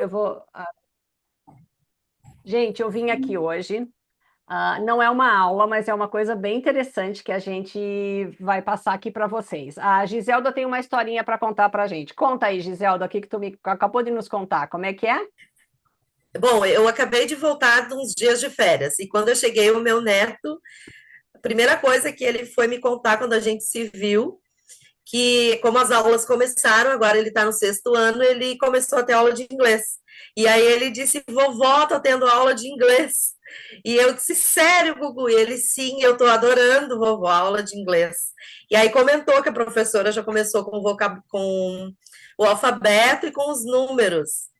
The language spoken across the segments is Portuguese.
eu vou. Gente, eu vim aqui hoje. Não é uma aula, mas é uma coisa bem interessante que a gente vai passar aqui para vocês. A Giselda tem uma historinha para contar para a gente. Conta aí, Giselda, o que que tu me acabou de nos contar. Como é que é? Bom, eu acabei de voltar de uns dias de férias, e quando eu cheguei, o meu neto, a primeira coisa que ele foi me contar quando a gente se viu, que como as aulas começaram, agora ele está no sexto ano, ele começou a ter aula de inglês. E aí ele disse, vovó, tô tendo aula de inglês. E eu disse, sério, Gugu? E ele, sim, eu tô adorando, vovó, aula de inglês. E aí comentou que a professora já começou com o alfabeto e com os números.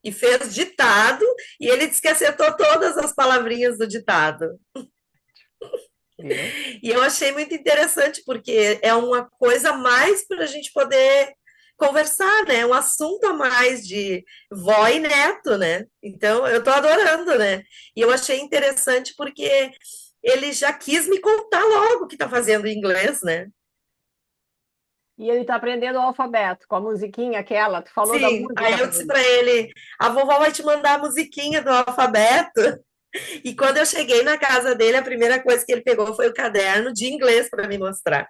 E fez ditado, e ele disse que acertou todas as palavrinhas do ditado. Viu? E eu achei muito interessante, porque é uma coisa a mais para a gente poder conversar, né? Um assunto a mais de vó e neto, né? Então, eu estou adorando, né? E eu achei interessante porque ele já quis me contar logo o que está fazendo em inglês, né? E ele está aprendendo o alfabeto com a musiquinha aquela. Tu falou da Sim, música aí eu para disse ele. para ele: a vovó vai te mandar a musiquinha do alfabeto. E quando eu cheguei na casa dele, a primeira coisa que ele pegou foi o caderno de inglês para me mostrar.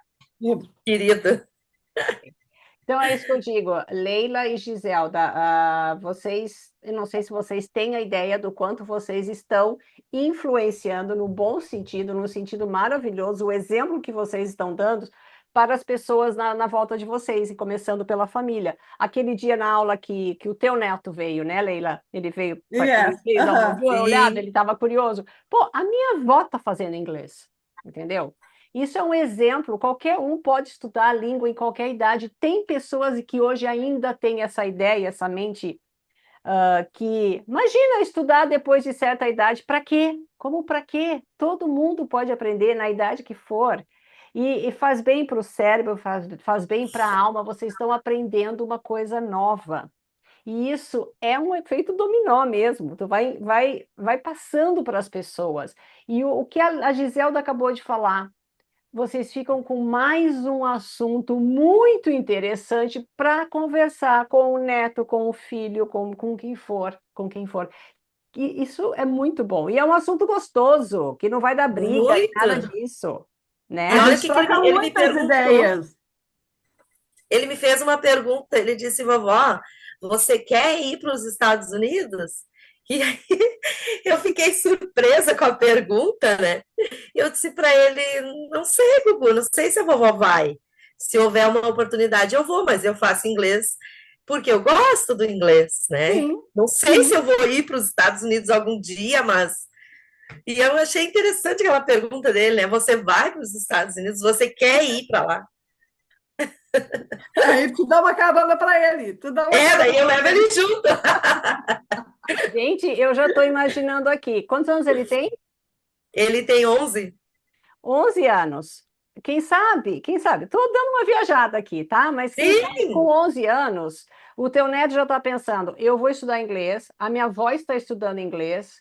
Querido. Então é isso que eu digo, Leila e Giselda, vocês, eu não sei se vocês têm a ideia do quanto vocês estão influenciando no bom sentido, no sentido maravilhoso, o exemplo que vocês estão dando para as pessoas na volta de vocês, e começando pela família. Aquele dia na aula que o teu neto veio, né, Leila? Ele Yes. veio dar uma Aham. olhada, Sim. ele estava curioso. Pô, a minha avó está fazendo inglês, entendeu? Isso é um exemplo, qualquer um pode estudar a língua em qualquer idade. Tem pessoas que hoje ainda têm essa ideia, essa mente, que imagina estudar depois de certa idade, para quê? Como para quê? Todo mundo pode aprender na idade que for. E faz bem para o cérebro, faz bem para a alma, vocês estão aprendendo uma coisa nova. E isso é um efeito dominó mesmo. Tu vai passando para as pessoas. E o que a Giselda acabou de falar, vocês ficam com mais um assunto muito interessante para conversar com o neto, com o filho, com quem for, com quem for. E isso é muito bom. E é um assunto gostoso, que não vai dar briga nem nada Muito. disso, E A né? olha o gente que, que troca ele me muitas perguntou. ideias. Ele me fez uma pergunta. Ele disse, vovó, você quer ir para os Estados Unidos? E aí eu fiquei surpresa com a pergunta, né? Eu disse para ele, não sei, Gugu, não sei se a vovó vai. Se houver uma oportunidade, eu vou, mas eu faço inglês porque eu gosto do inglês, né? Sim, Não sei se sim. eu vou ir para os Estados Unidos algum dia, mas e eu achei interessante aquela pergunta dele, né? Você vai para os Estados Unidos? Você quer ir para lá? Aí tu dá uma carona para ele. Tu dá uma É, daí carona eu para levo ele. ele junto. Gente, eu já estou imaginando aqui. Quantos anos ele tem? Ele tem 11. 11 anos. Quem sabe? Quem sabe? Estou dando uma viajada aqui, tá? Mas quem sabe com Sim, 11 anos, o teu neto já está pensando: eu vou estudar inglês, a minha avó está estudando inglês.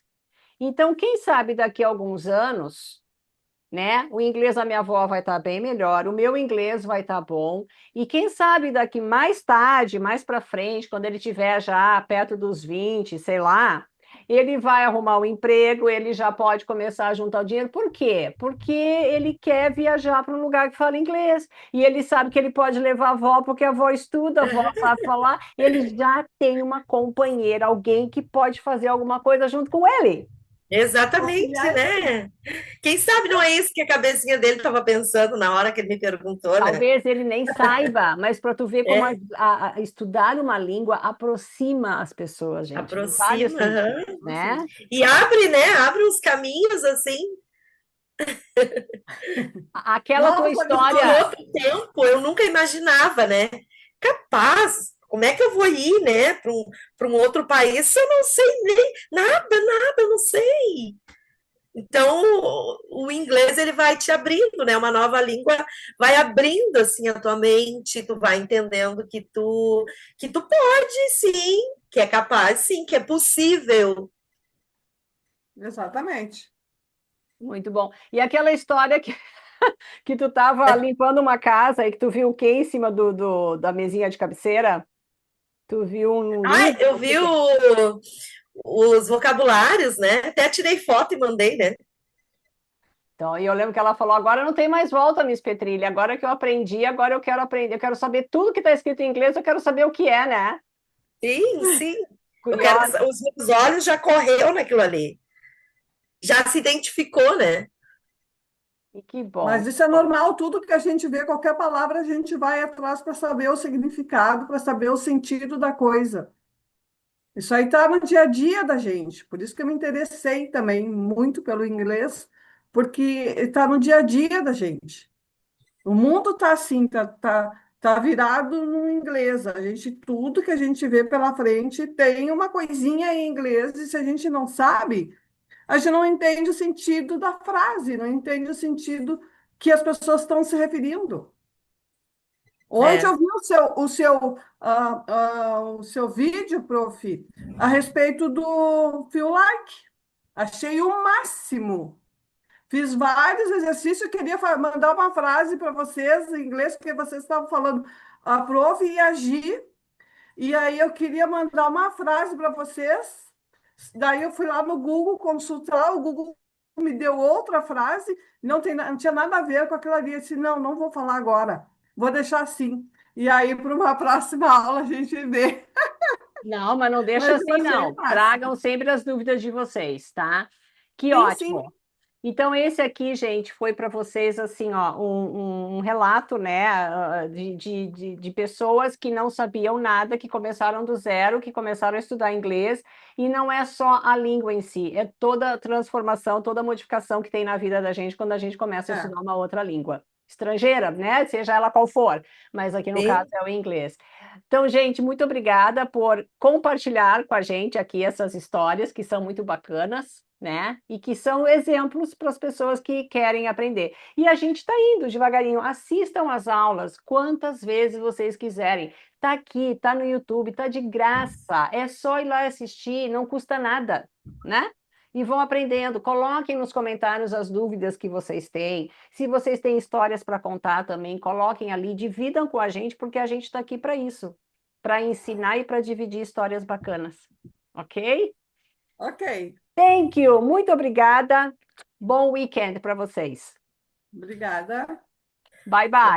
Então, quem sabe daqui a alguns anos, né? O inglês da minha avó vai estar bem melhor, o meu inglês vai estar bom. E quem sabe daqui mais tarde, mais para frente, quando ele tiver já perto dos 20, sei lá, ele vai arrumar um emprego, ele já pode começar a juntar o dinheiro. Por quê? Porque ele quer viajar para um lugar que fala inglês. E ele sabe que ele pode levar a avó, porque a avó estuda, a avó sabe falar. Ele já tem uma companheira, alguém que pode fazer alguma coisa junto com ele. exatamente, Auxiliar isso aí. né? Quem sabe não é isso que a cabecinha dele estava pensando na hora que ele me perguntou, né? Talvez ele nem saiba, mas para tu ver como É, estudar uma língua aproxima as pessoas, gente, em vários aproxima, sentidos, aham. né? E abre, né? Abre uns caminhos assim. Aquela tua Novos Por história, horizontes. outro tempo, eu nunca imaginava, né? Capaz, como é que eu vou ir, né, para um outro país se eu não sei nem nada, eu não sei. Então, o inglês ele vai te abrindo, né? Uma nova língua vai abrindo assim a tua mente, tu vai entendendo que tu pode, sim, que é capaz, sim, que é possível. Exatamente. muito bom. E aquela história que tu estava limpando uma casa e que tu viu o quê em cima da mesinha de cabeceira? Tu viu um Ah, livro? eu vi os vocabulários, né? Até tirei foto e mandei, né? Então, e eu lembro que ela falou: agora não tem mais volta, Miss Petrilli. Agora que eu aprendi, agora eu quero aprender. Eu quero saber tudo que está escrito em inglês, eu quero saber o que é, né? Sim, sim. Eu quero, Curiosa. os meus olhos já correu naquilo ali. Já se identificou, né? E que bom, Mas que isso é bom. normal, tudo que a gente vê, qualquer palavra, a gente vai atrás para saber o significado, para saber o sentido da coisa. Isso aí está no dia a dia da gente. Por isso que eu me interessei também muito pelo inglês, porque está no dia a dia da gente. O mundo está assim, tá virado no inglês. A gente, tudo que a gente vê pela frente tem uma coisinha em inglês, e se a gente não sabe, a gente não entende o sentido da frase, não entende o sentido que as pessoas estão se referindo. Ontem É, eu vi o seu vídeo, prof, a respeito do feel like. Achei o máximo. Fiz vários exercícios, eu queria mandar uma frase para vocês em inglês, porque vocês estavam falando a prof e agir, e aí eu queria mandar uma frase para vocês. Daí eu fui lá no Google consultar, o Google me deu outra frase, não tinha nada a ver com aquilo ali. Eu disse, não, não vou falar agora, vou deixar assim. E aí, para uma próxima aula, a gente vê. Não, mas não deixa Mas eu assim, achei não. máximo. Tragam sempre as dúvidas de vocês, tá? Que Sim, sim. ótimo. Então, esse aqui, gente, foi para vocês, assim, ó, um relato, né, de pessoas que não sabiam nada, que começaram do zero, que começaram a estudar inglês, e não é só a língua em si, é toda a transformação, toda a modificação que tem na vida da gente quando a gente começa a É. estudar uma outra língua estrangeira, né, seja ela qual for, mas aqui no caso sim. é o inglês. Então, gente, muito obrigada por compartilhar com a gente aqui essas histórias que são muito bacanas, né? E que são exemplos para as pessoas que querem aprender. E a gente está indo devagarinho. Assistam às aulas quantas vezes vocês quiserem. Tá aqui, tá no YouTube, tá de graça. É só ir lá assistir, não custa nada, né? E vão aprendendo. Coloquem nos comentários as dúvidas que vocês têm. Se vocês têm histórias para contar também, coloquem ali, dividam com a gente, porque a gente está aqui para isso, para ensinar e para dividir histórias bacanas. Ok? Ok. Thank you, muito obrigada. Bom weekend para vocês. Obrigada. Bye bye.